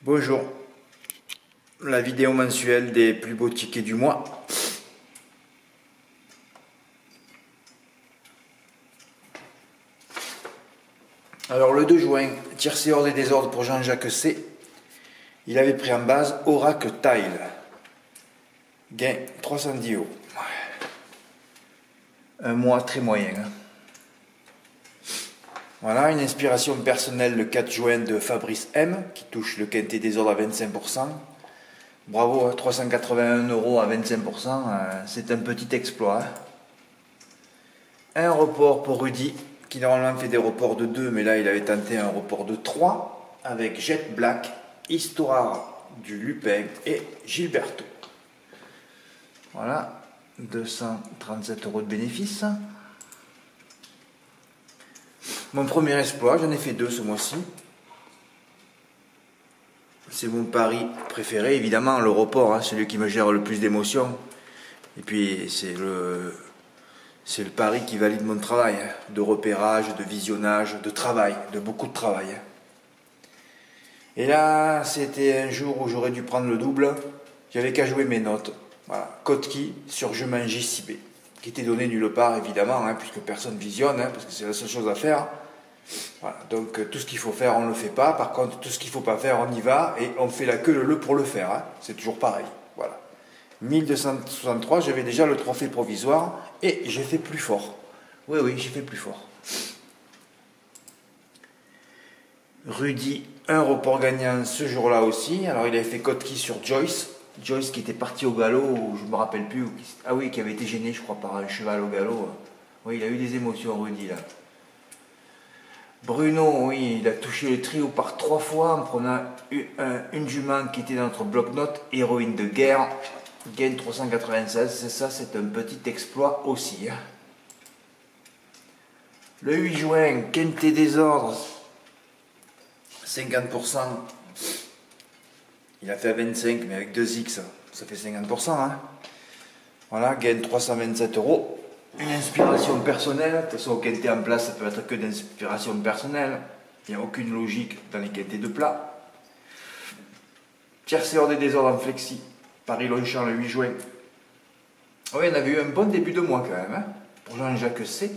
Bonjour, la vidéo mensuelle des plus beaux tickets du mois. Alors le 2 juin, tiercé hors des désordres pour Jean-Jacques C. Il avait pris en base Oracle Tile. Gain 310 €. Un mois très moyen. Voilà, une inspiration personnelle le 4 juin de Fabrice M, qui touche le quintet des ordres à 25%. Bravo, 381 € à 25%, c'est un petit exploit. Un report pour Rudy, qui normalement fait des reports de 2, mais là il avait tenté un report de 3, avec Jet Black, Histoire du Lupin et Gilberto. Voilà, 237 € de bénéfice. Mon premier exploit, j'en ai fait 2 ce mois-ci. C'est mon pari préféré, évidemment, le report, celui qui me gère le plus d'émotions. Et puis c'est le pari qui valide mon travail, de repérage, de visionnage, de travail, de beaucoup de travail. Et là, c'était un jour où j'aurais dû prendre le double, j'avais qu'à jouer mes notes. Voilà, Kotki sur Je m'en JCB, qui était donné nulle part, évidemment, puisque personne visionne, parce que c'est la seule chose à faire. Voilà, donc tout ce qu'il faut faire, on ne le fait pas. Par contre, tout ce qu'il ne faut pas faire, on y va, et on fait la queue leu pour le faire. C'est toujours pareil. Voilà. 1263, j'avais déjà le trophée provisoire, et j'ai fait plus fort. Oui, j'ai fait plus fort. Rudy, un report gagnant ce jour-là aussi. Alors il avait fait Kotki sur Joyce. Joyce qui était parti au galop, ou je ne me rappelle plus. Ah oui, qui avait été gêné, je crois, par un cheval au galop. Oui, il a eu des émotions, Rudy, là. Bruno, oui, il a touché le trio par 3 fois en prenant une jument qui était dans notre bloc-notes, héroïne de guerre, gain 396, c'est ça, c'est un petit exploit aussi. Le 8 juin, quintet des ordres, 50%, il a fait à 25, mais avec 2x, ça fait 50%. Voilà, gain 327 €. Une inspiration personnelle, de toute façon au quintet en place ça peut être que d'inspiration personnelle, il n'y a aucune logique dans les quintets de plat. Tiercé hors des désordres en flexi, Paris-Longchamp le 8 juin. Oui, on avait eu un bon début de mois quand même, pour Jean-Jacques C.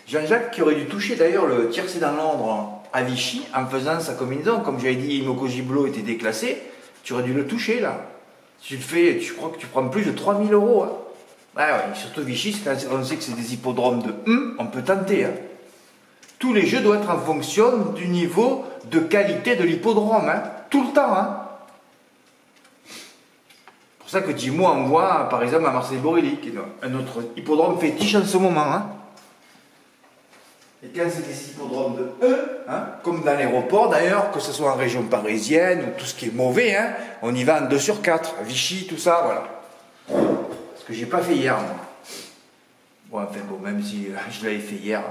Jean-Jacques qui aurait dû toucher d'ailleurs le tiercé dans l'ordre à Vichy en faisant sa combinaison, comme j'avais dit, Imoko Giblo était déclassé, tu aurais dû le toucher là. Si tu le fais, je crois que tu prends plus de 3000 €. Ouais, surtout Vichy, on sait que c'est des hippodromes de on peut tenter. Tous les jeux doivent être en fonction du niveau de qualité de l'hippodrome, tout le temps. C'est pour ça que Jimo envoie, par exemple, à Marseille-Borély, qui est un autre hippodrome fétiche en ce moment. Et quand c'est des hippodromes de comme dans l'aéroport d'ailleurs, que ce soit en région parisienne ou tout ce qui est mauvais, on y va en 2 sur 4, Vichy, tout ça, voilà. Que j'ai pas fait hier, moi. Bon, enfin bon, même si je l'avais fait hier,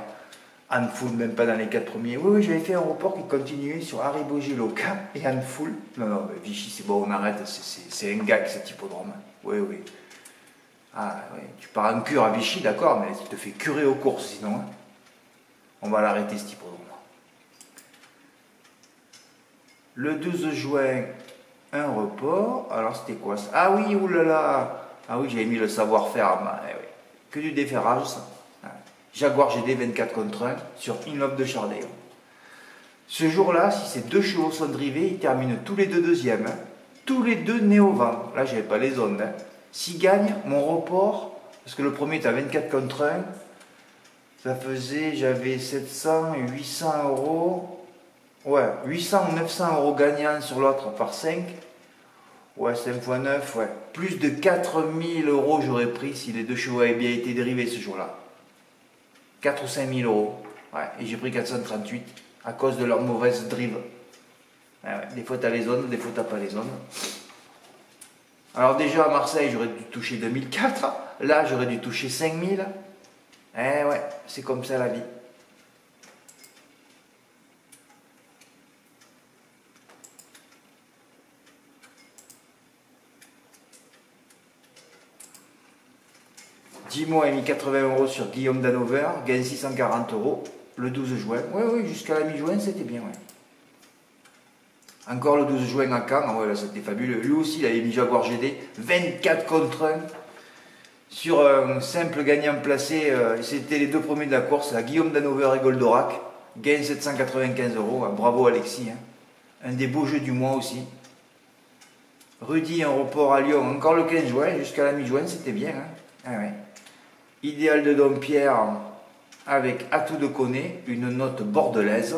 en full, même pas dans les 4 premiers. Oui, j'avais fait un report qui continuait sur Haribo Loca et en full. Non, Vichy, c'est bon, on arrête, c'est un gag cet hippodrome. Oui. Ah, oui, tu pars en cure à Vichy, d'accord, mais tu te fais curer aux courses sinon. On va l'arrêter cet hippodrome. Le 12 juin, un report. Alors, c'était quoi ça? Ah oui, oulala! Ah oui, j'avais mis le savoir-faire. Que du déferrage, ça. Jaguar GD 24 contre 1 sur Inlove de Chardéon. Ce jour-là, si ces 2 chevaux sont drivés, ils terminent tous les deux deuxièmes. Tous les deux nés au vent. Là, j'avais pas les zones. S'ils gagnent, mon report, parce que le premier est à 24 contre 1, ça faisait, j'avais 700 et 800 €. Ouais, 800 ou 900 € gagnants sur l'autre par 5. Ouais, 5 x 9, ouais. Plus de 4000 € j'aurais pris si les 2 chevaux avaient bien été dérivés ce jour-là. 4 ou 5000 €. Ouais, et j'ai pris 438 à cause de leur mauvaise drive. Ouais. Des fois t'as les zones, des fois t'as pas les zones. Alors déjà à Marseille, j'aurais dû toucher 2004. Là, j'aurais dû toucher 5000. Ouais, c'est comme ça la vie. Jimo a mis 80 € sur Guillaume Danover, gagne 640 € le 12 juin. Oui, jusqu'à la mi-juin, c'était bien. Encore le 12 juin à Caen, ah ouais, là c'était fabuleux. Lui aussi, il avait mis Jaguar GD, 24 contre 1. Sur un simple gagnant placé, c'était les deux premiers de la course, la Guillaume Danover et Goldorak. Gain 795 €. Bravo Alexis. Hein. Un des beaux jeux du mois aussi. Rudy, un report à Lyon, encore le 15 juin, jusqu'à la mi-juin, c'était bien. Hein. Ah ouais. Idéal de Dompierre avec Atout de Coné, une note bordelaise.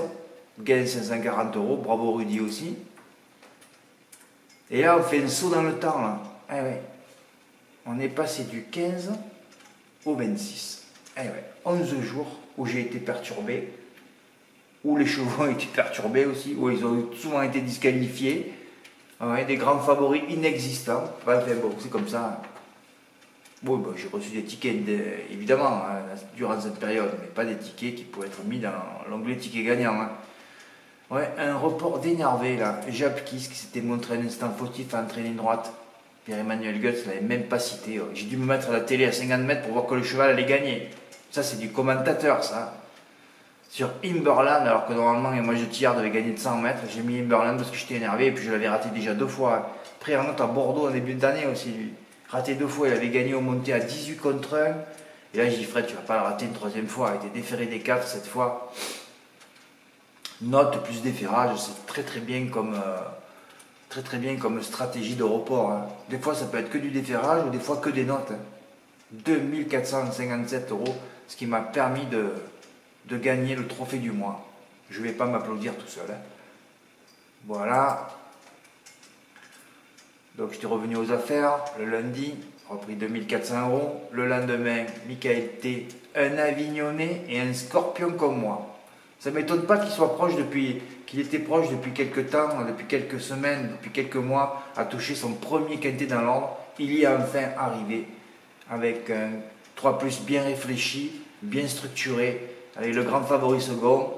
Gain 540 €. Bravo Rudy aussi. Et là, on fait un saut dans le temps. Là. Ah ouais. On est passé du 15 au 26. Ah ouais. 11 jours où j'ai été perturbé, où les chevaux ont été perturbés aussi, où ils ont souvent été disqualifiés. Ah ouais, des grands favoris inexistants. Enfin bon, c'est comme ça. Bon, ben, j'ai reçu des tickets, évidemment, hein, durant cette période, mais pas des tickets qui pouvaient être mis dans l'onglet tickets gagnants. Hein. Ouais, un report d'énervé là. Japkis qui s'était montré un instant fautif à entraîner droite. Pierre-Emmanuel Goetz ne l'avait même pas cité. J'ai dû me mettre à la télé à 50 mètres pour voir que le cheval allait gagner. Ça, c'est du commentateur, ça. Sur Imberland, alors que normalement, moi je tire devait gagner de 100 mètres. J'ai mis Imberland parce que j'étais énervé et puis je l'avais raté déjà 2 fois. Pris en note à Bordeaux en début d'année aussi, lui. Raté 2 fois, il avait gagné au monté à 18 contre 1. Et là, j'ai dit, Fred, tu vas pas le rater une 3e fois. Il était déféré des 4 cette fois. Note plus déferrage, c'est très bien comme stratégie de report. Hein. Des fois, ça peut être que du déferrage ou des fois que des notes. Hein. 2457 €, ce qui m'a permis de gagner le trophée du mois. Je ne vais pas m'applaudir tout seul. Hein. Voilà. Donc, j'étais revenu aux affaires le lundi, repris 2400 €. Le lendemain, Michael T, un Avignonnais et un Scorpion comme moi. Ça ne m'étonne pas qu'il était proche depuis quelques temps, depuis quelques semaines, depuis quelques mois, à toucher son premier quintet dans l'ordre. Il y est enfin arrivé avec un 3+ bien réfléchi, bien structuré, avec le grand favori second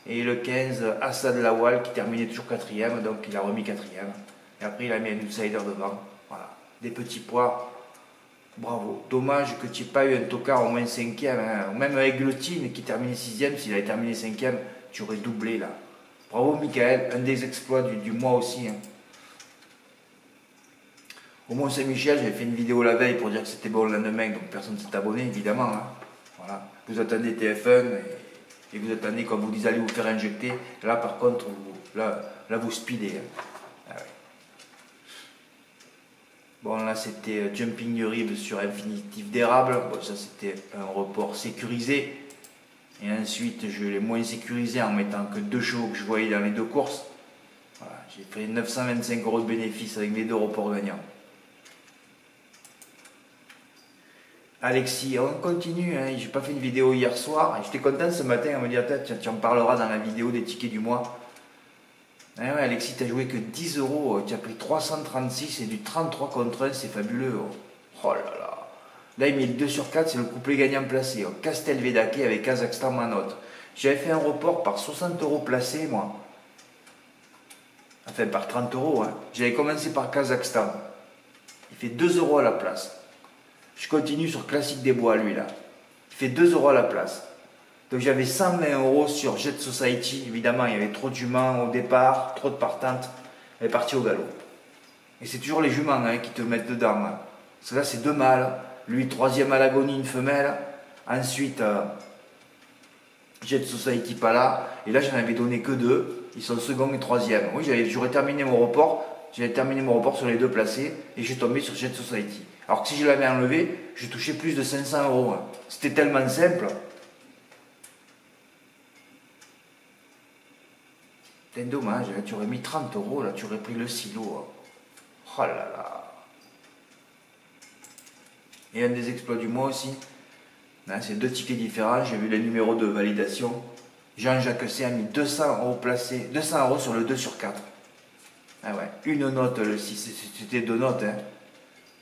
et le 15 Assad Lawal qui terminait toujours 4e, donc il a remis 4e. Et après il a mis un outsider devant. Voilà, des petits poids. Bravo. Dommage que tu n'aies pas eu un tocard au moins 5e. Hein. Même avec Glotine qui terminait 6e, s'il avait terminé 5e, tu aurais doublé là. Bravo Michael, un des exploits du mois aussi. Hein. Au Mont-Saint-Michel, j'avais fait une vidéo la veille pour dire que c'était bon le lendemain, donc personne ne s'est abonné évidemment. Hein. Voilà. Vous attendez TF1 et vous attendez quand vous dites allez vous faire injecter. Là par contre, vous speedez. Hein. Ah ouais. Bon là c'était Jumping du Rib sur infinitif d'érable, bon, ça c'était un report sécurisé. Et ensuite je l'ai moins sécurisé en mettant que 2 chevaux que je voyais dans les 2 courses. Voilà, j'ai fait 925 € de bénéfice avec les 2 reports gagnants. Alexis, on continue, hein. J'ai pas fait une vidéo hier soir, j'étais content ce matin à me dire tu en parleras dans la vidéo des tickets du mois. Ah ouais, Alexis, tu n'as joué que 10 €, tu as pris 336 et du 33 contre 1, c'est fabuleux. Oh là là. Là, il met le 2 sur 4, c'est le couplet gagnant placé. Castelvedake avec Kazakhstan Manotte. J'avais fait un report par 60 € placé, moi. Enfin, par 30 €. Hein. J'avais commencé par Kazakhstan. Il fait 2 € à la place. Je continue sur Classique des Bois, lui, là. Il fait 2 € à la place. Donc j'avais 120 € sur Jet Society. Évidemment, il y avait trop de juments au départ, trop de partantes. Elle est partie au galop. Et c'est toujours les juments hein, qui te mettent dedans. Hein. Parce que là, c'est 2 mâles. Lui, 3e à l'agonie, une femelle. Ensuite, Jet Society pas là. Et là, j'en avais donné que 2. Ils sont second et 3e. Oui, j'aurais terminé mon report. J'avais terminé mon report sur les 2 placés. Et j'ai tombé sur Jet Society. Alors que si je l'avais enlevé, je touchais plus de 500 €. Hein. C'était tellement simple. C'est dommage, là, tu aurais mis 30 €, là, tu aurais pris le silo. Hein. Oh là là. Et un des exploits du mois aussi. C'est 2 tickets différents, j'ai vu les numéros de validation. Jean-Jacques C a mis 200 € placés, 200 € sur le 2 sur 4. Ah ouais, une note le 6, c'était 2 notes. Hein.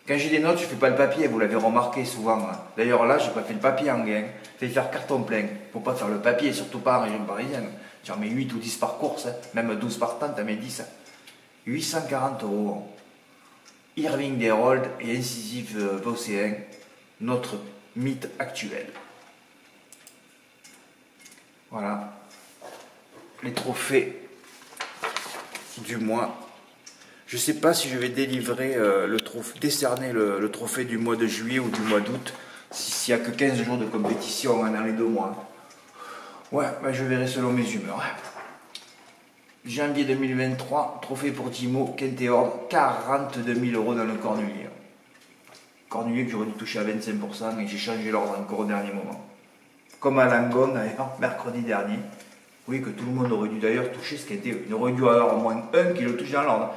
Quand j'ai des notes, je ne fais pas le papier, vous l'avez remarqué souvent. Hein. D'ailleurs là, je n'ai pas fait le papier en gain. Fait faire carton plein. Il ne faut pas faire le papier, surtout pas en région parisienne. Tu en mets 8 ou 10 par course, hein. Même 12 par temps, tu en mets 10. Hein. 840 €. Irving Derold et Incisif Vocéen, notre mythe actuel. Voilà. Les trophées du mois. Je ne sais pas si je vais délivrer décerner le trophée du mois de juillet ou du mois d'août, s'il n'y a que 15 jours de compétition dans les 2 mois. Ouais, ben je verrai selon mes humeurs. Janvier 2023, trophée pour Timo, Quintéord, 42 000 € dans le Cornulier. Cornulier que j'aurais dû toucher à 25% et j'ai changé l'ordre encore au dernier moment. Comme à Langon d'ailleurs, mercredi dernier. Oui, que tout le monde aurait dû d'ailleurs toucher ce Quintéord. Il aurait dû avoir au moins un qui le touche dans l'ordre.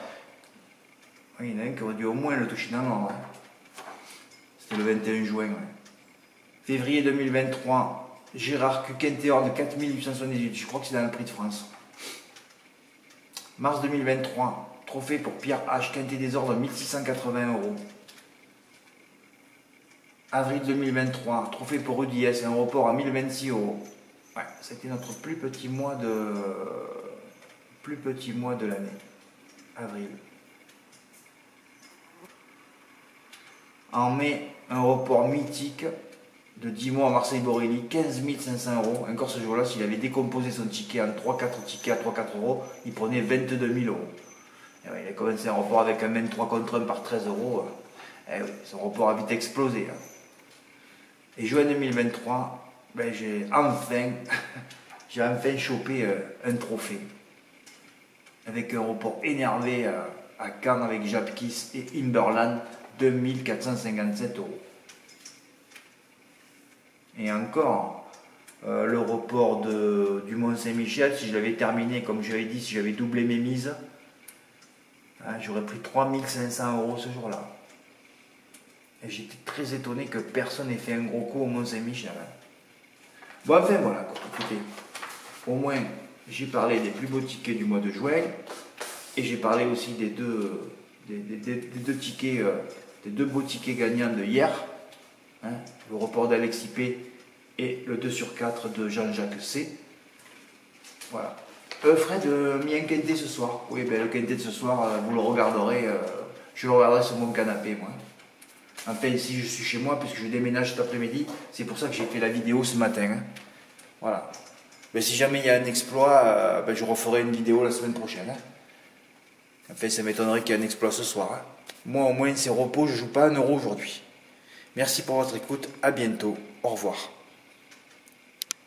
Oui, il y en a un qui aurait dû au moins le toucher dans l'ordre. C'était le 21 juin. Ouais. Février 2023, Gérard Q, Quintéord de 4 878. Je crois que c'est dans le Prix de France. Mars 2023, trophée pour Pierre H, Quinté des ordres, 1680 €. Avril 2023, trophée pour Rudy S, un report à 1026 €. Ouais, c'était notre plus petit mois de l'année. Avril. En mai, un report mythique de 10 mois à Marseille-Borelli, 15 500 €. Encore ce jour-là, s'il avait décomposé son ticket en 3-4 tickets à 3-4 €, il prenait 22 000 €. Et ouais, il a commencé un report avec un 23 contre 1 par 13 €. Et oui, son report a vite explosé. Hein. Et juin 2023, ben j'ai enfin chopé un trophée. Avec un report énervé à Cannes avec Japkis et Imberland, 2457 €. Et encore, le report du Mont-Saint-Michel, si je l'avais terminé, comme je l'avais dit, si j'avais doublé mes mises, hein, j'aurais pris 3500 € ce jour-là. Et j'étais très étonné que personne n'ait fait un gros coup au Mont-Saint-Michel. Bon, enfin voilà, écoutez, au moins j'ai parlé des plus beaux tickets du mois de juin, et j'ai parlé aussi des deux tickets, des 2 beaux tickets gagnants de hier. Hein, le report d'Alexis P et le 2/4 de Jean-Jacques C. Voilà. Fred, mis un quintet ce soir. Oui, ben, le quintet de ce soir, vous le regarderez. Je le regarderai sur mon canapé, moi. Enfin, ici, je suis chez moi, puisque je déménage cet après-midi. C'est pour ça que j'ai fait la vidéo ce matin. Hein. Voilà. Mais si jamais il y a un exploit, ben, je referai une vidéo la semaine prochaine. Hein. Enfin, ça m'étonnerait qu'il y ait un exploit ce soir. Hein. Moi, au moins, c'est repos. Je ne joue pas 1 € aujourd'hui. Merci pour votre écoute, à bientôt, au revoir.